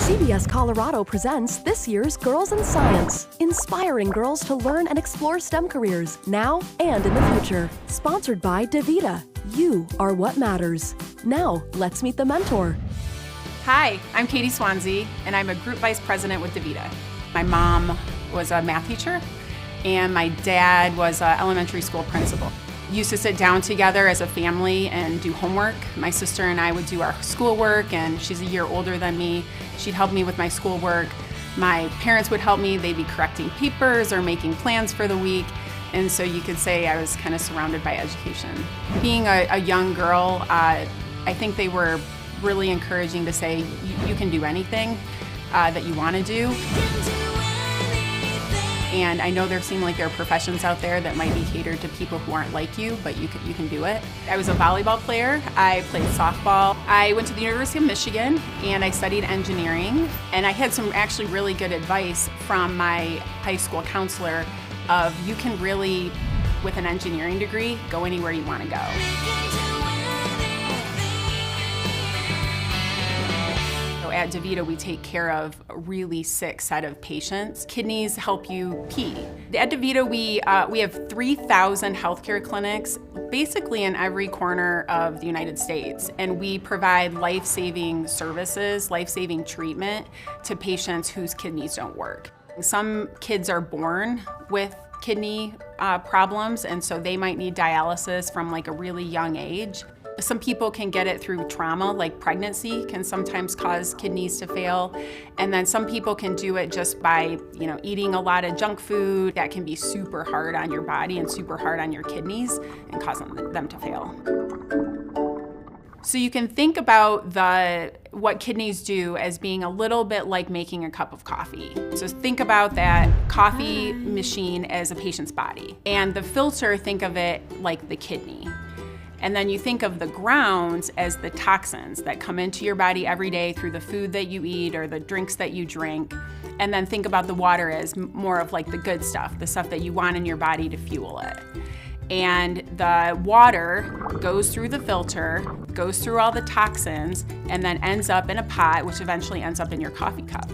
CBS Colorado presents this year's Girls in Science, inspiring girls to learn and explore STEM careers now and in the future. Sponsored by DaVita. You are what matters. Now, let's meet the mentor. Hi, I'm Katie Swanzy, and I'm a group vice president with DaVita. My mom was a math teacher, and my dad was an elementary school principal. Used to sit down together as a family and do homework. My sister and I would do our schoolwork, and she's a year older than me. She'd help me with my schoolwork. My parents would help me. They'd be correcting papers or making plans for the week. And so you could say I was kind of surrounded by education. Being a young girl, I think they were really encouraging to say, you can do anything that you want to do. And I know there seem like there are professions out there that might be catered to people who aren't like you, but you can do it. I was a volleyball player. I played softball. I went to the University of Michigan and I studied engineering. And I had some actually really good advice from my high school counselor of you can really, with an engineering degree, go anywhere you want to go. At DaVita, we take care of a really sick set of patients. Kidneys help you pee. At DaVita, we have 3,000 healthcare clinics, basically in every corner of the United States, and we provide life-saving services, life-saving treatment to patients whose kidneys don't work. Some kids are born with kidney problems, and so they might need dialysis from like a really young age. Some people can get it through trauma, like pregnancy can sometimes cause kidneys to fail. And then some people can do it just by, eating a lot of junk food. That can be super hard on your body and super hard on your kidneys and cause them to fail. So you can think about what kidneys do as being a little bit like making a cup of coffee. So think about that coffee machine as a patient's body. And the filter, think of it like the kidney. And then you think of the grounds as the toxins that come into your body every day through the food that you eat or the drinks that you drink. And then think about the water as more of like the good stuff, the stuff that you want in your body to fuel it. And the water goes through the filter, goes through all the toxins, and then ends up in a pot, which eventually ends up in your coffee cup.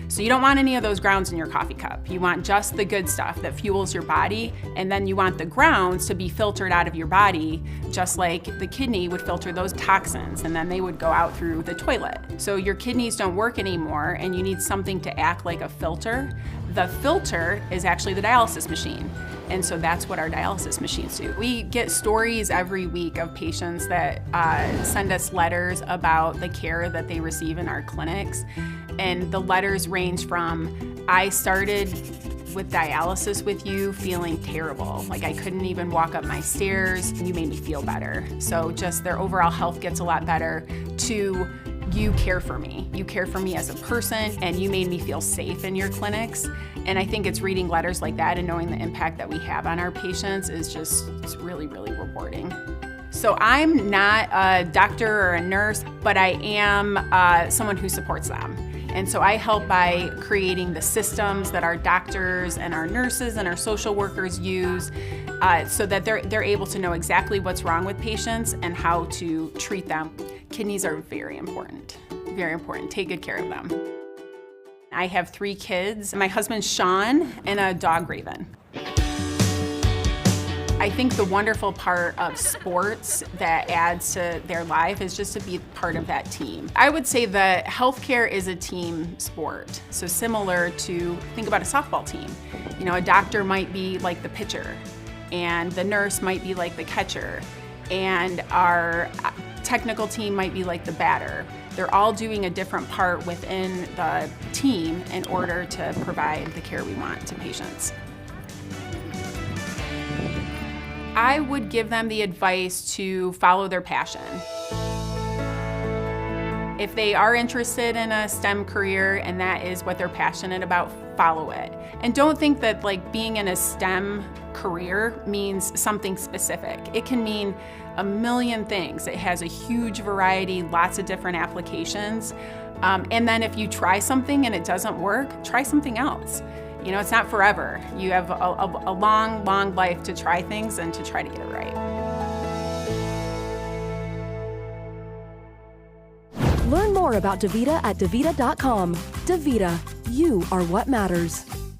So you don't want any of those grounds in your coffee cup. You want just the good stuff that fuels your body, and then you want the grounds to be filtered out of your body, just like the kidney would filter those toxins, and then they would go out through the toilet. So your kidneys don't work anymore, and you need something to act like a filter. The filter is actually the dialysis machine. And so that's what our dialysis machines do. We get stories every week of patients that send us letters about the care that they receive in our clinics. And the letters range from, I started with dialysis with you feeling terrible. Like I couldn't even walk up my stairs, and you made me feel better. So just their overall health gets a lot better, to you care for me. You care for me as a person, and you made me feel safe in your clinics. And I think it's reading letters like that and knowing the impact that we have on our patients it's really, really rewarding. So I'm not a doctor or a nurse, but I am someone who supports them. And so I help by creating the systems that our doctors and our nurses and our social workers use so that they're able to know exactly what's wrong with patients and how to treat them. Kidneys are very important, very important. Take good care of them. I have 3 kids, my husband's Sean, and a dog, Raven. I think the wonderful part of sports that adds to their life is just to be part of that team. I would say that healthcare is a team sport. So similar to, think about a softball team. A doctor might be like the pitcher, and the nurse might be like the catcher, and our technical team might be like the batter. They're all doing a different part within the team in order to provide the care we want to patients. I would give them the advice to follow their passion. If they are interested in a STEM career and that is what they're passionate about, follow it. And don't think that being in a STEM career means something specific. It can mean a million things. It has a huge variety, lots of different applications. And then if you try something and it doesn't work, try something else. It's not forever. You have a long, long life to try things and to try to get it right. Learn more more about DaVita at DaVita.com. DaVita, you are what matters.